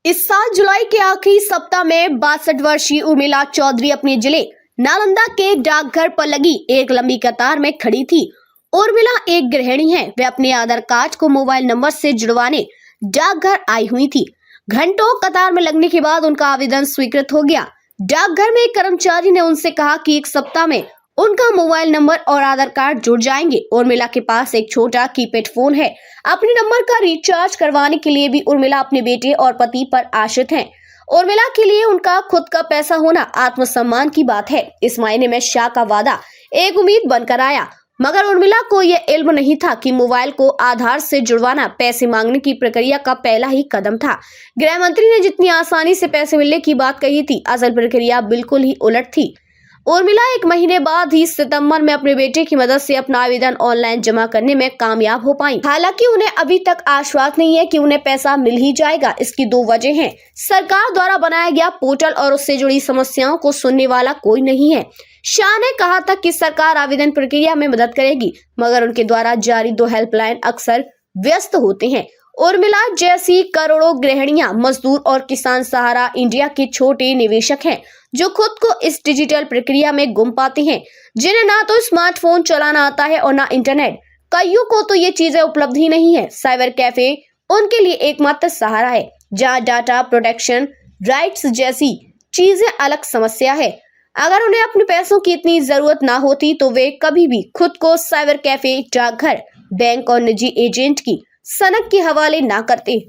इस साल जुलाई के आखिरी सप्ताह में 62 वर्षीय उर्मिला चौधरी अपने जिले नालंदा के डाकघर पर लगी एक लंबी कतार में खड़ी थी। उर्मिला एक गृहिणी है। वे अपने आधार कार्ड को मोबाइल नंबर से जुड़वाने डाकघर आई हुई थी। घंटों कतार में लगने के बाद उनका आवेदन स्वीकृत हो गया। डाकघर में एक कर्मचारी ने उनसे कहा कि एक सप्ताह में उनका मोबाइल नंबर और आधार कार्ड जुड़ जाएंगे। उर्मिला के पास एक छोटा कीपैड फोन है। अपने नंबर का रिचार्ज करवाने के लिए भी उर्मिला अपने बेटे और पति पर आश्रित हैं। उर्मिला के लिए उनका खुद का पैसा होना आत्मसम्मान की बात है। इस महीने में शाह का वादा एक उम्मीद बनकर आया, मगर उर्मिला को यह इल्म नहीं था कि मोबाइल को आधार से जुड़वाना पैसे मांगने की प्रक्रिया का पहला ही कदम था। गृह मंत्री ने जितनी आसानी से पैसे मिलने की बात कही थी, असल प्रक्रिया बिल्कुल ही उलट थी। उर्मिला एक महीने बाद ही सितंबर में अपने बेटे की मदद से अपना आवेदन ऑनलाइन जमा करने में कामयाब हो पाई। हालांकि उन्हें अभी तक आश्वास नहीं है कि उन्हें पैसा मिल ही जाएगा। इसकी दो वजह हैं। सरकार द्वारा बनाया गया पोर्टल और उससे जुड़ी समस्याओं को सुनने वाला कोई नहीं है। शाह ने कहा था कि सरकार आवेदन प्रक्रिया में मदद करेगी, मगर उनके द्वारा जारी 2 हेल्पलाइन अक्सर व्यस्त होते हैं। उर्मिला जैसी करोड़ों गृहिणियां, मजदूर और किसान सहारा इंडिया के छोटे निवेशक हैं, जो खुद को इस डिजिटल प्रक्रिया में गुम पाते हैं, जिन्हें ना तो स्मार्टफोन चलाना आता है और ना इंटरनेट। कईयों को तो ये चीजें उपलब्ध ही नहीं है। साइबर कैफे उनके लिए एकमात्र सहारा है, जहां डाटा प्रोटेक्शन राइट्स जैसी चीजें अलग समस्या है। अगर उन्हें अपने पैसों की इतनी जरूरत ना होती तो वे कभी भी खुद को साइबर कैफे, डाकघर, बैंक और निजी एजेंट की सनक के हवाले ना करते।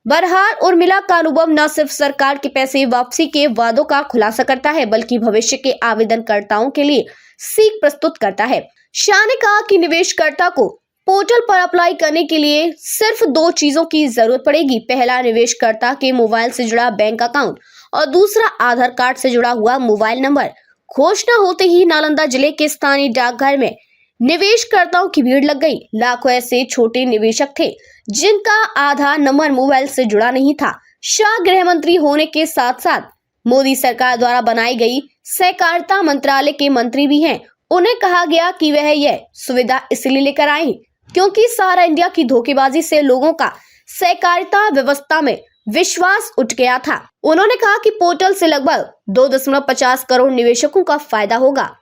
बहरहाल उर्मिला का अनुभव न सिर्फ सरकार के पैसे वापसी के वादों का खुलासा करता है, बल्कि भविष्य के आवेदनकर्ताओं के लिए सीख प्रस्तुत करता है। शाह ने कहा कि निवेशकर्ता को पोर्टल पर अप्लाई करने के लिए सिर्फ 2 चीजों की जरूरत पड़ेगी। पहला, निवेशकर्ता के मोबाइल से जुड़ा बैंक अकाउंट और दूसरा, आधार कार्ड से जुड़ा हुआ मोबाइल नंबर। घोषणा होते ही नालंदा जिले के स्थानीय डाकघर में निवेशकर्ताओं की भीड़ लग गई। लाखों ऐसे छोटे निवेशक थे जिनका आधार नंबर मोबाइल से जुड़ा नहीं था। शाह गृह मंत्री होने के साथ साथ मोदी सरकार द्वारा बनाई गई सहकारिता मंत्रालय के मंत्री भी हैं। उन्हें कहा गया कि वह यह सुविधा इसलिए लेकर आए क्योंकि सारा इंडिया की धोखेबाजी से लोगों का सहकारिता व्यवस्था में विश्वास उठ गया था। उन्होंने कहा कि पोर्टल से लगभग 2.50 करोड़ निवेशकों का फायदा होगा,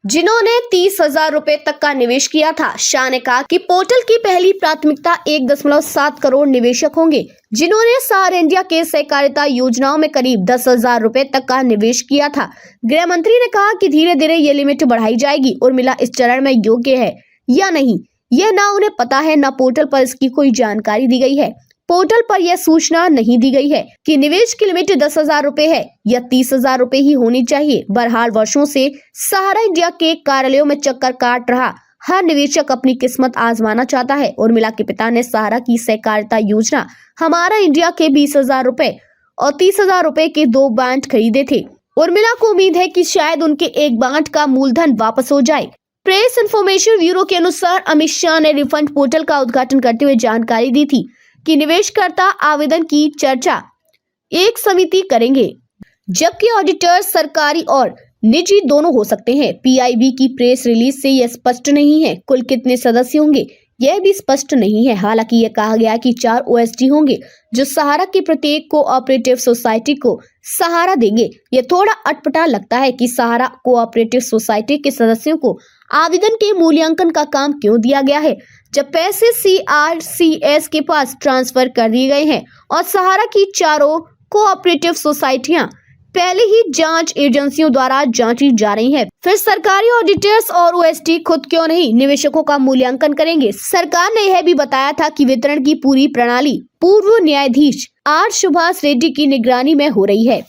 जिन्होंने 30,000 रुपए तक का निवेश किया था। शाह ने कहा कि पोर्टल की पहली प्राथमिकता 1.7 करोड़ निवेशक होंगे, जिन्होंने सारे इंडिया के सहकारिता योजनाओं में करीब 10,000 रुपए तक का निवेश किया था। गृह मंत्री ने कहा कि धीरे धीरे ये लिमिट बढ़ाई जाएगी। उर्मिला इस चरण में योग्य है या नहीं, यह ना उन्हें पता है, न पोर्टल पर इसकी कोई जानकारी दी गई है। पोर्टल पर यह सूचना नहीं दी गई है कि निवेश की लिमिट 10,000 रुपए है या 30,000 रुपए ही होनी चाहिए। बहरहाल वर्षों से सहारा इंडिया के कार्यालयों में चक्कर काट रहा हर निवेशक अपनी किस्मत आजमाना चाहता है। उर्मिला के पिता ने सहारा की सहकारिता योजना हमारा इंडिया के 20,000 रुपए और 30,000 रुपए के 2 बांड खरीदे थे। उर्मिला को उम्मीद है कि शायद उनके एक बांड का मूलधन वापस हो जाए। प्रेस इन्फॉर्मेशन ब्यूरो के अनुसार अमित शाह ने रिफंड पोर्टल का उद्घाटन करते हुए जानकारी दी थी कि निवेशकर्ता आवेदन की चर्चा एक समिति करेंगे, जबकि ऑडिटर सरकारी और निजी दोनों हो सकते हैं। पीआईबी की प्रेस रिलीज से यह स्पष्ट नहीं है। कुल कितने सदस्य होंगे यह भी स्पष्ट नहीं है। हालांकि यह कहा गया कि 4 ओएसडी होंगे जो सहारा की प्रत्येक कोऑपरेटिव सोसाइटी को सहारा देंगे। यह थोड़ा अटपटा लगता है कि सहारा कोऑपरेटिव सोसाइटी के सदस्यों को आवेदन के मूल्यांकन का काम क्यों दिया गया है, जब पैसे CRCS के पास ट्रांसफर कर दिए गए हैं और सहारा की 4 कोऑपरेटिव सोसाइटियां पहले ही जांच एजेंसियों द्वारा जांची जा रही हैं। फिर सरकारी ऑडिटर्स और ओएसडी खुद क्यों नहीं निवेशकों का मूल्यांकन करेंगे। सरकार ने यह भी बताया था कि वितरण की पूरी प्रणाली पूर्व न्यायाधीश R सुभाष रेड्डी की निगरानी में हो रही है।